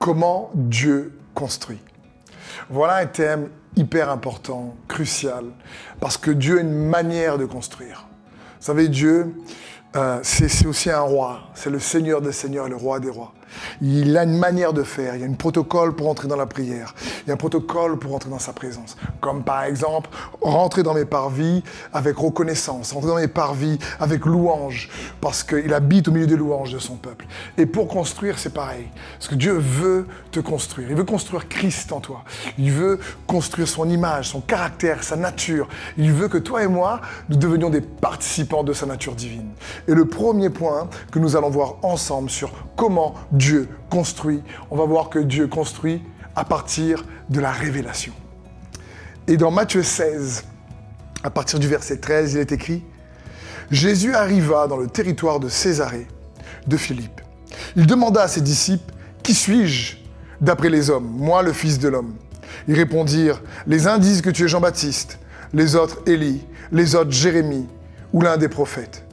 Comment Dieu construit. Voilà un thème hyper important, crucial, parce que Dieu a une manière de construire. Vous savez, Dieu, c'est aussi un roi, c'est le Seigneur des Seigneurs, le roi des rois. Il a une manière de faire, il y a un protocole pour entrer dans la prière, il y a un protocole pour entrer dans sa présence. Comme par exemple, rentrer dans mes parvis avec reconnaissance, rentrer dans mes parvis avec louange, parce qu'il habite au milieu des louanges de son peuple. Et pour construire, c'est pareil, parce que Dieu veut te construire, il veut construire Christ en toi, il veut construire son image, son caractère, sa nature, il veut que toi et moi, nous devenions des participants de sa nature divine. Et le premier point que nous allons voir ensemble sur comment Dieu construit, on va voir que Dieu construit à partir de la révélation. Et dans Matthieu 16, à partir du verset 13, il est écrit « Jésus arriva dans le territoire de Césarée de Philippe. Il demanda à ses disciples « Qui suis-je d'après les hommes, moi le Fils de l'homme ?» Ils répondirent « Les uns disent que tu es Jean-Baptiste, les autres Élie, les autres Jérémie ou l'un des prophètes.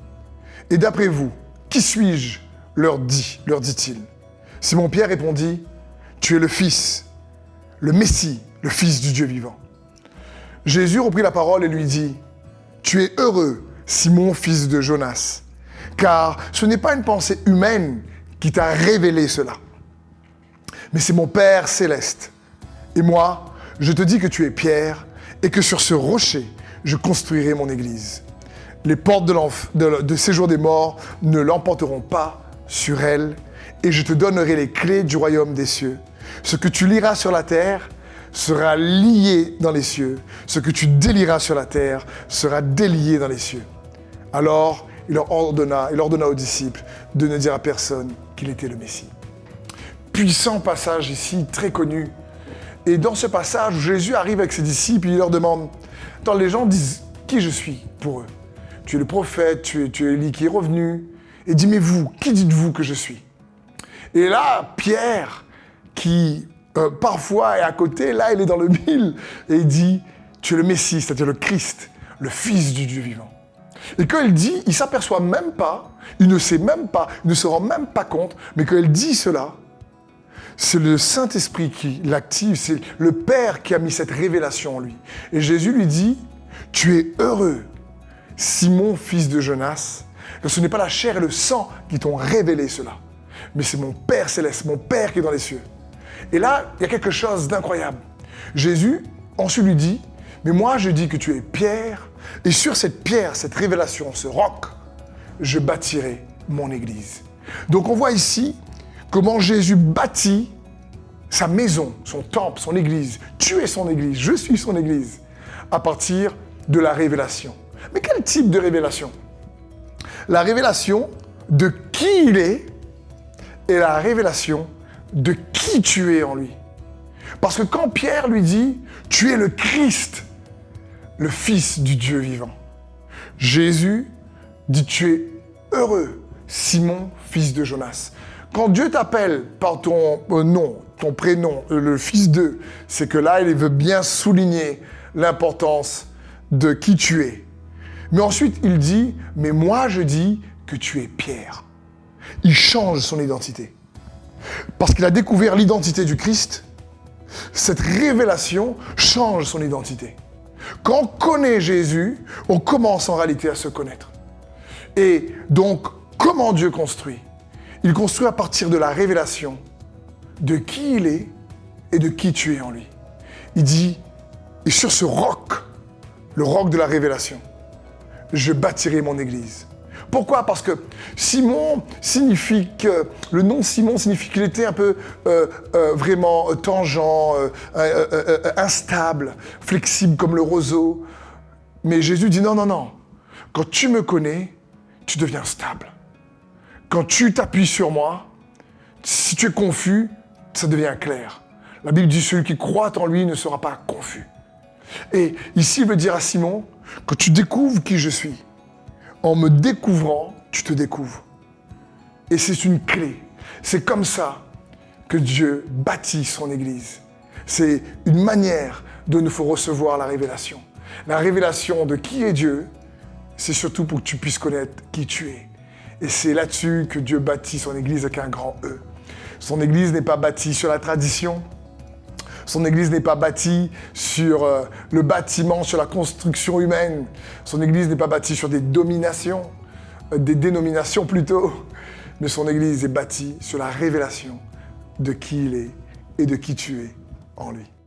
Et d'après vous, qui suis-je » leur dit-il. Simon-Pierre répondit, « Tu es le Fils, le Messie, le Fils du Dieu vivant. » Jésus reprit la parole et lui dit, « Tu es heureux, Simon, fils de Jonas, car ce n'est pas une pensée humaine qui t'a révélé cela, mais c'est mon Père céleste. Et moi, je te dis que tu es Pierre et que sur ce rocher, je construirai mon église. Les portes de séjour des morts ne l'emporteront pas sur elle, et je te donnerai les clés du royaume des cieux. Ce que tu liras sur la terre sera lié dans les cieux. Ce que tu délieras sur la terre sera délié dans les cieux. » Alors, il ordonna aux disciples de ne dire à personne qu'il était le Messie. Puissant passage ici, très connu. Et dans ce passage, Jésus arrive avec ses disciples et il leur demande, « Attends, les gens disent qui je suis pour eux. Tu es le prophète, tu es Élie qui est revenu. Et dit, mais vous, qui dites-vous que je suis ?» Et là, Pierre, qui parfois est à côté, là, il est dans le mille, et il dit, tu es le Messie, c'est-à-dire le Christ, le Fils du Dieu vivant. Et quand il dit, il ne s'aperçoit même pas, il ne sait même pas, il ne se rend même pas compte, mais quand il dit cela, c'est le Saint-Esprit qui l'active, c'est le Père qui a mis cette révélation en lui. Et Jésus lui dit, tu es heureux, Simon, fils de Jonas, car ce n'est pas la chair et le sang qui t'ont révélé cela, mais c'est mon Père céleste, mon Père qui est dans les cieux. Et là, il y a quelque chose d'incroyable. Jésus, ensuite lui dit, mais moi je dis que tu es Pierre, et sur cette pierre, cette révélation, ce roc, je bâtirai mon église. Donc on voit ici comment Jésus bâtit sa maison, son temple, son église. Tu es son église, je suis son église, à partir de la révélation. Mais quel type de révélation ? La révélation de qui il est et la révélation de qui tu es en lui. Parce que quand Pierre lui dit « Tu es le Christ, le Fils du Dieu vivant », Jésus dit « Tu es heureux, Simon, fils de Jonas ». Quand Dieu t'appelle par ton nom, ton prénom, le Fils d'eux, c'est que là, il veut bien souligner l'importance de qui tu es. Mais ensuite, il dit « Mais moi, je dis que tu es Pierre ». Il change son identité. Parce qu'il a découvert l'identité du Christ, cette révélation change son identité. Quand on connaît Jésus, on commence en réalité à se connaître. Et donc, comment Dieu construit ? Il construit à partir de la révélation de qui il est et de qui tu es en lui. Il dit, et sur ce roc, le roc de la révélation, je bâtirai mon église. Pourquoi ? Parce que Simon signifie que, le nom Simon signifie qu'il était un peu vraiment tangent, instable, flexible comme le roseau. Mais Jésus dit non, non, non. Quand tu me connais, tu deviens stable. Quand tu t'appuies sur moi, si tu es confus, ça devient clair. La Bible dit celui qui croit en lui ne sera pas confus. Et ici, il veut dire à Simon, quand tu découvres qui je suis, en me découvrant, tu te découvres. Et c'est une clé. C'est comme ça que Dieu bâtit son Église. C'est une manière de nous faire recevoir la révélation. La révélation de qui est Dieu, c'est surtout pour que tu puisses connaître qui tu es. Et c'est là-dessus que Dieu bâtit son Église avec un grand E. Son Église n'est pas bâtie sur la tradition. Son Église n'est pas bâtie sur le bâtiment, sur la construction humaine. Son Église n'est pas bâtie sur des dominations, des dénominations plutôt. Mais son Église est bâtie sur la révélation de qui il est et de qui tu es en lui.